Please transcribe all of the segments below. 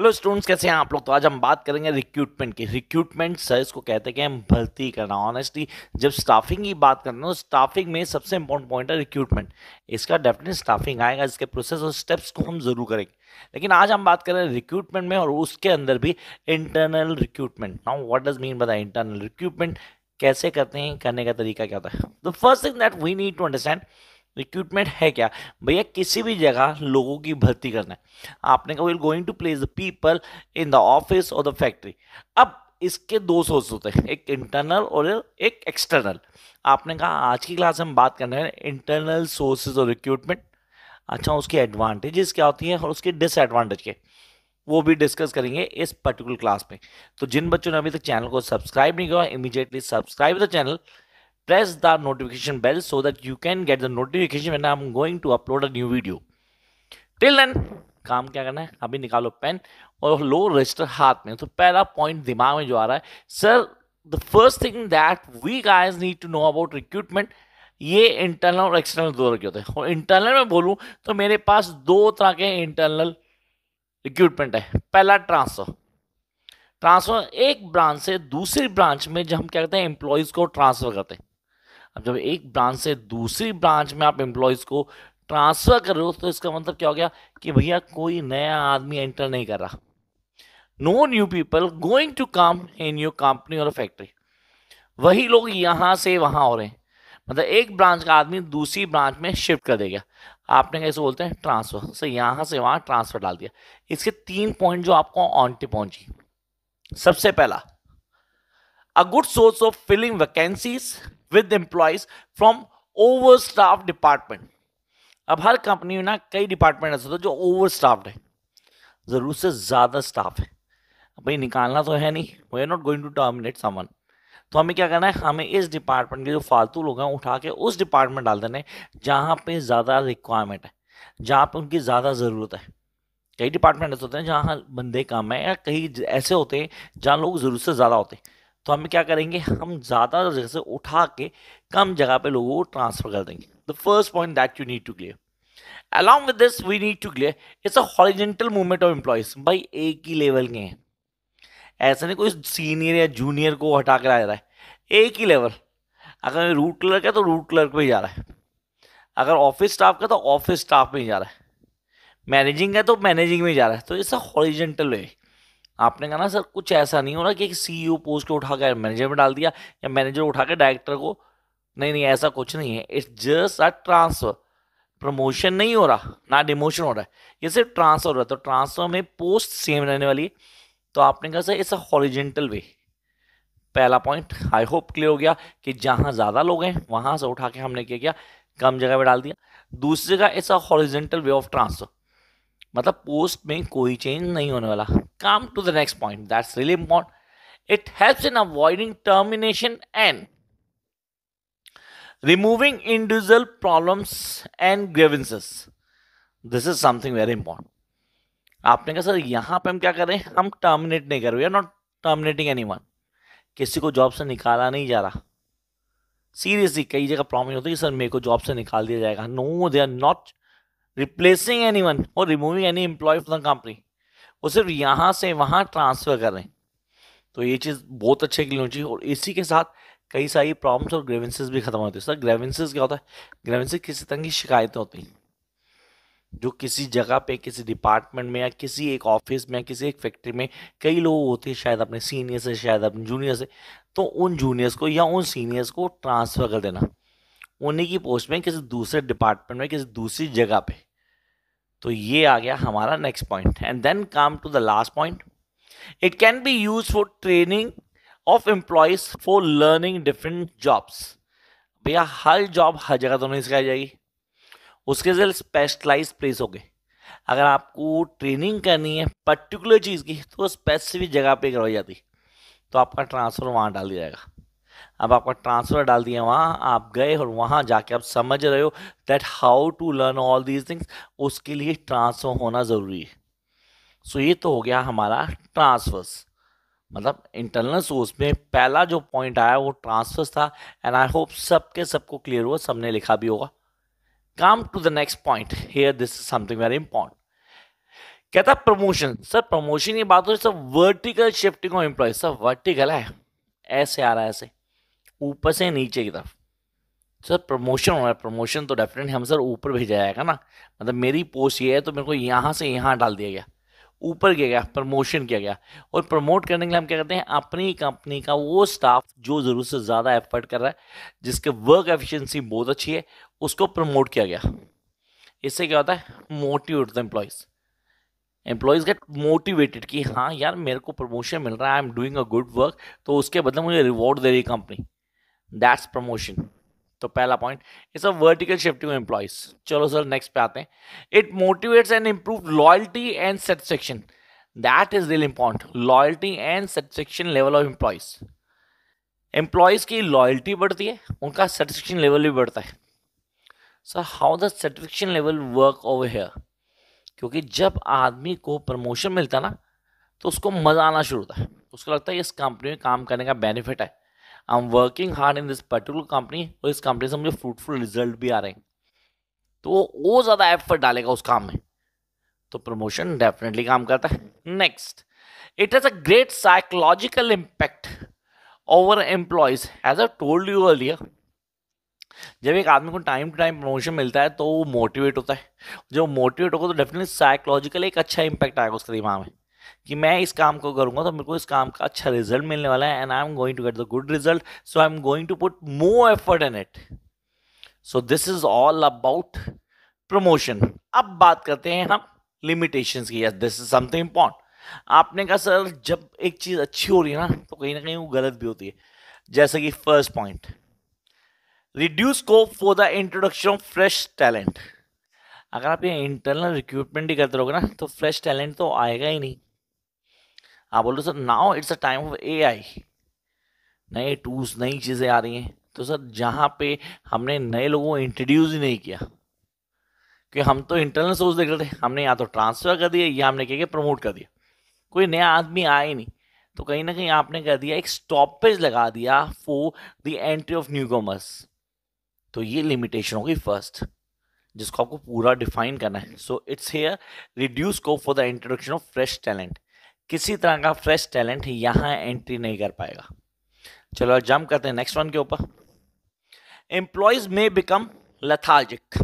Hello students, कैसे हैं आप लोग। तो आज हम बात करेंगे रिक्रूटमेंट की। रिक्रूटमेंट सर इसको कहते हैं कि हम भर्ती करना। ऑनेस्टली जब स्टाफिंग की बात करते हैं तो स्टाफिंग में सबसे इंपॉर्टेंट पॉइंट है रिक्रूटमेंट। इसका डेफिनेट स्टाफिंग आएगा, इसके प्रोसेस और स्टेप्स को हम जरूर करेंगे। लेकिन आज हम बात करें रिक्रूटमेंट में और उसके अंदर भी internal recruitment. Now what does mean by internal recruitment, कैसे करते हैं, करने का तरीका क्या होता है। The first thing that we need to understand, recruitment है क्या। भैया किसी भी जगह लोगों की भर्ती करना है। आपने कहा will going to place the people in the office और द फैक्ट्री। अब इसके दो सोर्स होते हैं, एक इंटरनल और एक एक्सटर्नल। आपने कहा आज की क्लास में हम बात करने हैं इंटरनल सोर्सेज और रिक्रूटमेंट। अच्छा, उसकी एडवांटेजेस क्या होती हैं और उसके डिसएडवांटेज के, वो भी डिस्कस करेंगे इस पर्टिकुलर क्लास में। तो जिन बच्चों ने अभी तक चैनल को सब्सक्राइब नहीं किया, immediately subscribe the channel, press the notification bell so that you can get the notification when I'm going to upload a new video. Till then काम क्या करना है, अभी निकालो पेन और लो रजिस्टर हाथ में। तो पहला पॉइंट दिमाग में जो आ रहा है, sir the first thing that we guys need to know about recruitment, ये इंटरनल और एक्सटर्नल दो तरह के होते हैं। और इंटरनल में बोलूं तो मेरे पास दो तरह के इंटरनल रिक्रूटमेंट है। पहला ट्रांसफर। ट्रांसफर एक ब्रांच से दूसरी ब्रांच में जब हम क्या करते हैं, एम्प्लॉयज को ट्रांसफर करते हैं। अब जब एक ब्रांच से दूसरी ब्रांच में आप एम्प्लॉयज को ट्रांसफर कर रहे हो तो इसका मतलब क्या हो गया कि भैया कोई नया आदमी एंटर नहीं कर रहा। No new people going to come in your company और फैक्ट्री। वही लोग यहां से वहां हो रहे हैं, मतलब एक ब्रांच का आदमी दूसरी ब्रांच में शिफ्ट कर देगा। आपने कैसे बोलते हैं, ट्रांसफर से यहां से वहां ट्रांसफर डाल दिया। इसके 3 पॉइंट जो आपको ऑन टिप पहुंची। सबसे पहला, a good source of filling vacancies with employees from overstaffed department। अब हर कंपनी में ना कई डिपार्टमेंट ऐसे होते हैं जो ओवरस्टाफ्ड है, जरूरत से ज्यादा स्टाफ है। भाई निकालना तो है नहीं, we are not going to terminate someone. तो हमें क्या करना है, हमें इस डिपार्टमेंट के जो फालतू लोग हैं उठा के उस डिपार्टमेंट डाल देने जहाँ पे ज़्यादा रिक्वायरमेंट है, जहाँ पे उनकी ज़्यादा ज़रूरत है। कई डिपार्टमेंट ऐसे होते हैं जहाँ बंदे कम है, या कई ऐसे होते हैं जहाँ लोग ज़रूरत से ज़्यादा होते हैं। तो हम क्या करेंगे, हम ज़्यादा जगह से उठा के कम जगह पे लोगों को ट्रांसफर कर देंगे। The first point that you need to clear, along with this we need to clear it's a horizontal movement of employees। भाई एक ही लेवल के हैं, ऐसा नहीं कोई सीनियर या जूनियर को हटा कर आ रहा है, एक ही लेवल। अगर रूट क्लर्क है तो रूट क्लर्क पे ही जा रहा है, अगर ऑफिस स्टाफ का तो ऑफिस स्टाफ में ही जा रहा है, मैनेजिंग है तो मैनेजिंग में ही जा रहा है। तो इट्स अ हॉरिजॉन्टल वे। आपने कहा ना सर कुछ ऐसा नहीं हो रहा कि एक सीईओ पोस्ट को उठा कर मैनेजर में डाल दिया या मैनेजर उठा के डायरेक्टर को, नहीं नहीं ऐसा कुछ नहीं है। It's just a transfer. Promotion नहीं हो रहा ना डिमोशन हो रहा है, ये सिर्फ ट्रांसफर हो रहा है। तो ट्रांसफर में पोस्ट सेम रहने वाली है। तो आपने कहा सर इट्स अ हॉरिजॉन्टल वे। पहला पॉइंट आई होप क्लियर हो गया कि जहां ज्यादा लोग हैं वहां से उठा के हमने क्या किया, कम जगह पे डाल दिया। दूसरी जगह it's a horizontal way of transfer, मतलब पोस्ट में कोई चेंज नहीं होने वाला। Come to the next point that's really important, it helps in avoiding termination and removing individual problems and grievances. This is something very important. आपने कहा sir यहां पे हम क्या कर रहे हैं, हम टर्मिनेट नहीं कर रहे, we are not terminating anyone. किसी को जॉब से निकाला नहीं जा रहा। सीरियसली कई जगह प्रॉब्लम होती है सर मेरे को जॉब से निकाल दिया जाएगा। No, they are not replacing anyone or removing any employee from the company. वो सिर्फ यहां से वहां ट्रांसफर कर रहे हैं। तो ये चीज बहुत अच्छे के लिए होनी चाहिए। और इसी के साथ कई सारी प्रॉब्लम्स और ग्रेवेंसेस भी खत्म होती है। सर ग्रेवेंसेस क्या होता है, ग्रेवेंसेस किसी तरह की शिकायतें होती हैं जो किसी जगह पे, किसी डिपार्टमेंट में या किसी एक ऑफिस में या किसी एक फैक्ट्री में कई लोग होते हैं, शायद अपने सीनियर से, शायद अपने जूनियर से। तो उन जूनियर्स को या उन सीनियर्स को ट्रांसफर कर देना उन्हीं की पोस्ट में किसी दूसरे डिपार्टमेंट में, किसी दूसरी जगह पे। तो ये आ गया हमारा next point. And then come to the last point, it can be use for training of employees for learning different jobs. भैया हर जॉब हर जगह तो नहीं सिखाई जाएगी, उसके लिए स्पेशलाइज प्लेस हो गए। अगर आपको ट्रेनिंग करनी है पर्टिकुलर चीज़ की तो स्पेसिफिक जगह पे करवाई जाती, तो आपका ट्रांसफ़र वहाँ डाल दिया जाएगा। अब आपका ट्रांसफ़र डाल दिया वहाँ, आप गए और वहाँ जाके आप समझ रहे हो that how to learn all these things, उसके लिए ट्रांसफ़र होना ज़रूरी है। सो ये तो हो गया हमारा ट्रांसफर्स, मतलब इंटरनल सोर्स में पहला जो पॉइंट आया वो ट्रांसफर्स था। एंड आई होप सबके सबको क्लियर हुआ, सबने लिखा भी होगा। Come to the next point here, this is something very important, कहता है प्रमोशन। सर प्रमोशन की बात हो sir vertical shifting of employ. Sir vertical है, ऐसे आ रहा है, ऐसे ऊपर से नीचे की तरफ। सर प्रमोशन हो रहा है, प्रमोशन तो डेफिनेटली हम सर ऊपर भेजा जाएगा ना, मतलब मेरी पोस्ट ये है तो मेरे को यहाँ से यहाँ डाल दिया गया, ऊपर किया गया, प्रमोशन किया गया। और प्रमोट करने के लिए हम क्या करते हैं, अपनी कंपनी का वो स्टाफ जो ज़रूरत से ज़्यादा एफर्ट कर रहा है, जिसके वर्क एफिशिएंसी बहुत अच्छी है, उसको प्रमोट किया गया। इससे क्या होता है, motivate the employees get motivated कि हाँ यार मेरे को प्रमोशन मिल रहा है, I am doing a good work, तो उसके बदले मुझे रिवॉर्ड दे रही कंपनी, दैट्स प्रमोशन। तो पहला point is a vertical shifting employees. चलो सर नेक्स्ट पे आते हैं। It motivates and improve loyalty and satisfaction, that is really important, loyalty and satisfaction level of employees. Employees की लॉयल्टी बढ़ती है, उनका सेटिस्फेक्शन लेवल भी बढ़ता है। Sir how the satisfaction level work over here, क्योंकि जब आदमी को प्रमोशन मिलता है ना, तो उसको मजा आना शुरू होता है, उसको लगता है इस कंपनी में काम करने का बेनिफिट है, I am working hard in this particular company, और इस कंपनी से मुझे फ्रूटफुल रिजल्ट भी आ रहे हैं, तो वो ज़्यादा एफर्ट डालेगा उस काम में, तो प्रमोशन डेफिनेटली काम करता है। Next, it has a great psychological impact over employees, as I told you earlier. जब एक आदमी को टाइम टू टाइम प्रमोशन मिलता है तो वो मोटिवेट होता है, जब मोटिवेट होगा तो डेफिनेटली साइकोलॉजिकल एक अच्छा इंपैक्ट आएगा उसके दिमाग में कि मैं इस काम को करूंगा तो मेरे को इस काम का अच्छा रिजल्ट मिलने वाला है, and I am going to get the good result, so I am going to put more effort in it. So this is all about promotion. अब बात करते हैं हम लिमिटेशंस की। Yes, this is something important. आपने कहा sir जब एक चीज अच्छी हो रही है ना तो कहीं ना कहीं वो गलत भी होती है, जैसे कि first point, reduce scope for the introduction of fresh talent. अगर आप ये इंटरनल रिक्रूटमेंट ही करते रहोगे ना तो फ्रेश टैलेंट तो आएगा ही नहीं। आप बोलो sir now it's a time of AI, नए टूल्स नई चीज़ें आ रही हैं, तो सर जहाँ पे हमने नए लोगों को इंट्रोड्यूस ही नहीं किया, कि हम तो इंटरनल सोर्स देख रहे थे, हमने या तो ट्रांसफर कर दिया या हमने क्या किया, प्रमोट कर दिया, कोई नया आदमी आया ही नहीं, तो कहीं ना कहीं आपने कर दिया एक स्टॉपेज लगा दिया for the entry of new commerce. तो ये लिमिटेशन होगी फर्स्ट, जिसको आपको पूरा डिफाइन करना है। So it's here reduce scope for the introduction of fresh talent, किसी तरह का फ्रेश टैलेंट यहाँ एंट्री नहीं कर पाएगा। चलो जंप करते हैं नेक्स्ट वन के ऊपर। एम्प्लॉयज में बिकम लेथार्जिक।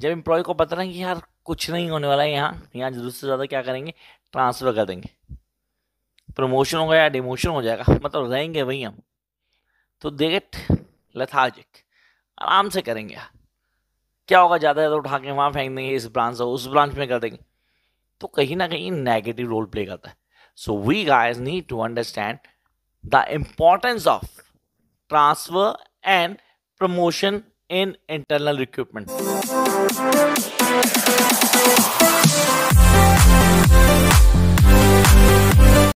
जब एम्प्लॉय को पता नहीं कि यार कुछ नहीं होने वाला है, यहाँ जरूरत से ज़्यादा क्या करेंगे, ट्रांसफर कर देंगे, प्रमोशन होगा या डिमोशन हो जाएगा, मतलब रहेंगे वही हम, तो दे गेट लेथार्जिक, आराम से करेंगे यार, क्या होगा, ज़्यादा ज़्यादा उठा के वहाँ फेंक देंगे, इस ब्रांच से उस ब्रांच में कर देंगे, तो कहीं ना कहीं नेगेटिव रोल प्ले करता है। So we guys need to understand the importance of transfer and promotion in internal recruitment.